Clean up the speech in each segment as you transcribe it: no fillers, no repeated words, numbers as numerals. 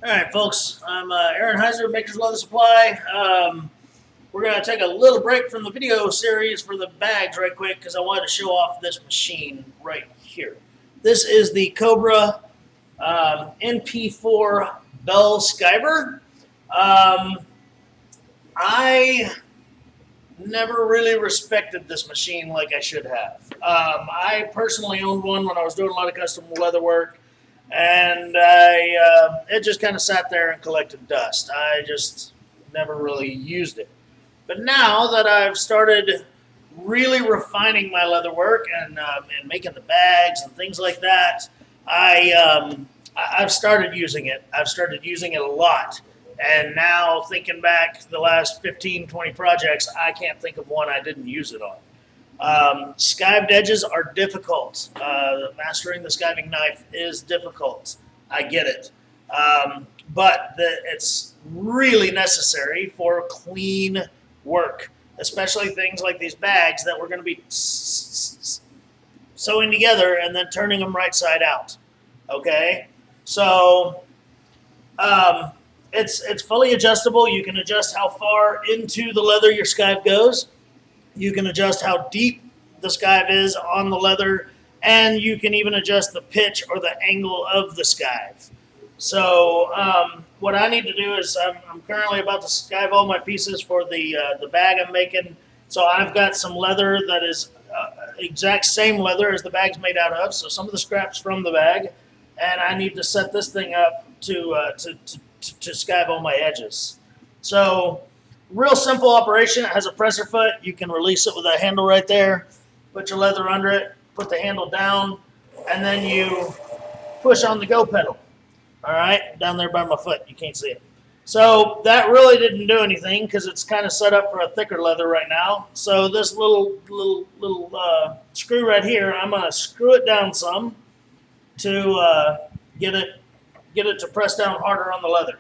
All right, folks. I'm Aaron Heiser, Maker's Leather Supply. We're going to take a little break from the video series for the bags right quick because I wanted to show off this machine right here. This is the Cobra NP4 Bell Skiver. I never really respected this machine like I should have. I personally owned one when I was doing a lot of custom leather work, and it just kind of sat there and collected dust. I just never really used it. But now that I've started really refining my leather work and making the bags and things like that, I've started using it. I've started using it a lot. And now thinking back the last 15, 20 projects, I can't think of one I didn't use it on. Skived edges are difficult. Mastering the skiving knife is difficult. I get it. But it's really necessary for clean work, especially things like these bags that we're going to be sewing together and then turning them right side out. Okay? So it's fully adjustable. You can adjust how far into the leather your skive goes. You can adjust how deep the skive is on the leather, and you can even adjust the pitch or the angle of the skive. So what I need to do is I'm currently about to skive all my pieces for the bag I'm making. So I've got some leather that is exact same leather as the bag's made out of. So some of the scraps from the bag, and I need to set this thing up to skive all my edges. So real simple operation. It has a presser foot. You can release it with a handle right there. Put your leather under it. Put the handle down, and then you push on the go pedal. All right, down there by my foot. You can't see it. So that really didn't do anything because it's kind of set up for a thicker leather right now. So this little screw right here, I'm going to screw it down some to get it to press down harder on the leather.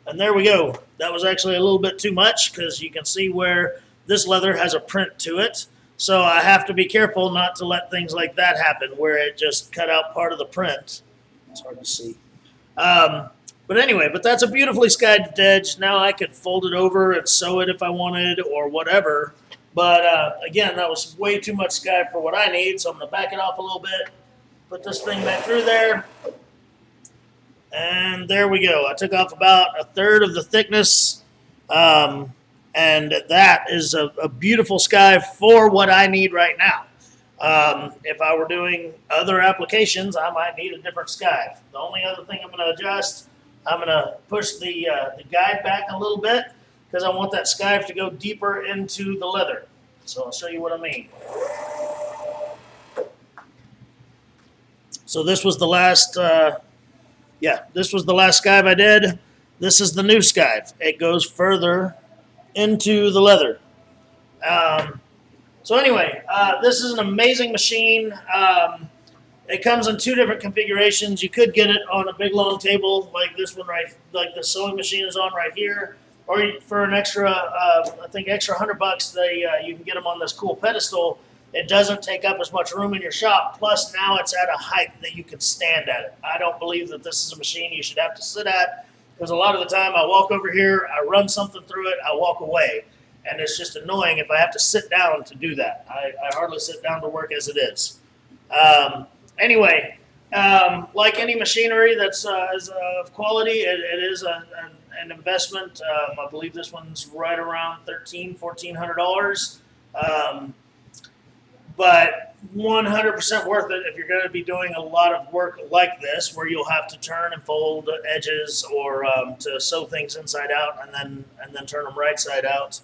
And there we go. That was actually a little bit too much because you can see where this leather has a print to it. So I have to be careful not to let things like that happen where it just cut out part of the print. It's hard to see. But anyway, that's a beautifully skived edge. Now I could fold it over and sew it if I wanted or whatever. But again, that was way too much skive for what I need. So I'm going to back it off a little bit. Put this thing back through there. And there we go. I took off about a third of the thickness. And that is a beautiful skive for what I need right now. If I were doing other applications, I might need a different skive. The only other thing I'm going to adjust, I'm going to push the guide back a little bit because I want that skive to go deeper into the leather. So I'll show you what I mean. So this was the last, this was the last skive I did. This is the new skive. It goes further into the leather. So anyway, this is an amazing machine. It comes in two different configurations. You could get it on a big long table like this one right, like the sewing machine is on right here, or for an extra, I think extra $100, you can get them on this cool pedestal. It doesn't take up as much room in your shop. Plus now it's at a height that you can stand at it. I don't believe that this is a machine you should have to sit at. Because a lot of the time I walk over here, I run something through it, I walk away. And it's just annoying if I have to sit down to do that. I hardly sit down to work as it is. Anyway, like any machinery that's of quality, it is an investment. I believe this one's right around $1,300, $1,400. But 100% worth it if you're going to be doing a lot of work like this, where you'll have to turn and fold edges or to sew things inside out and then turn them right side out.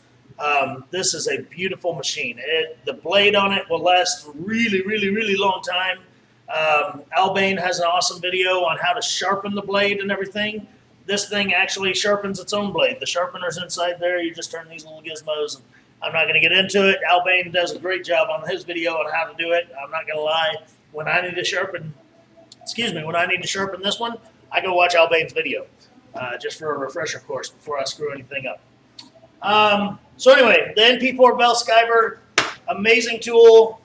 This is a beautiful machine. The blade on it will last really, really, really long time. Albane has an awesome video on how to sharpen the blade and everything. This thing actually sharpens its own blade. The sharpener's inside there. You just turn these little gizmos. I'm not going to get into it. Albane does a great job on his video on how to do it. I'm not going to lie. When I need to sharpen this one, I go watch Albane's video just for a refresher course before I screw anything up. So anyway, the NP4 Bell Skiver, amazing tool.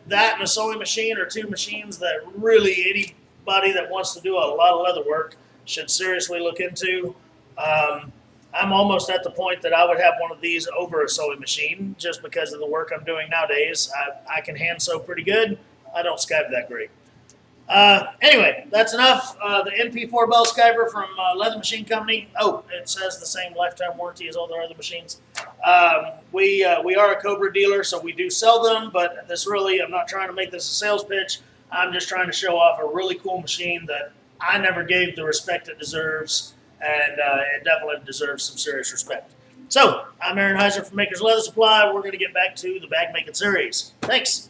that and a sewing machine are two machines that really anybody that wants to do a lot of leather work should seriously look into. I'm almost at the point that I would have one of these over a sewing machine just because of the work I'm doing nowadays. I can hand sew pretty good. I don't skive that great. Anyway, that's enough. The NP4 bell skiver from Leather Machine Company. Oh, it says the same lifetime warranty as all their other machines. We are a Cobra dealer, so we do sell them, but this really, I'm not trying to make this a sales pitch. I'm just trying to show off a really cool machine that I never gave the respect it deserves, and it definitely deserves some serious respect. So, I'm Aaron Heiser from Maker's Leather Supply. We're going to get back to the bag making series. Thanks.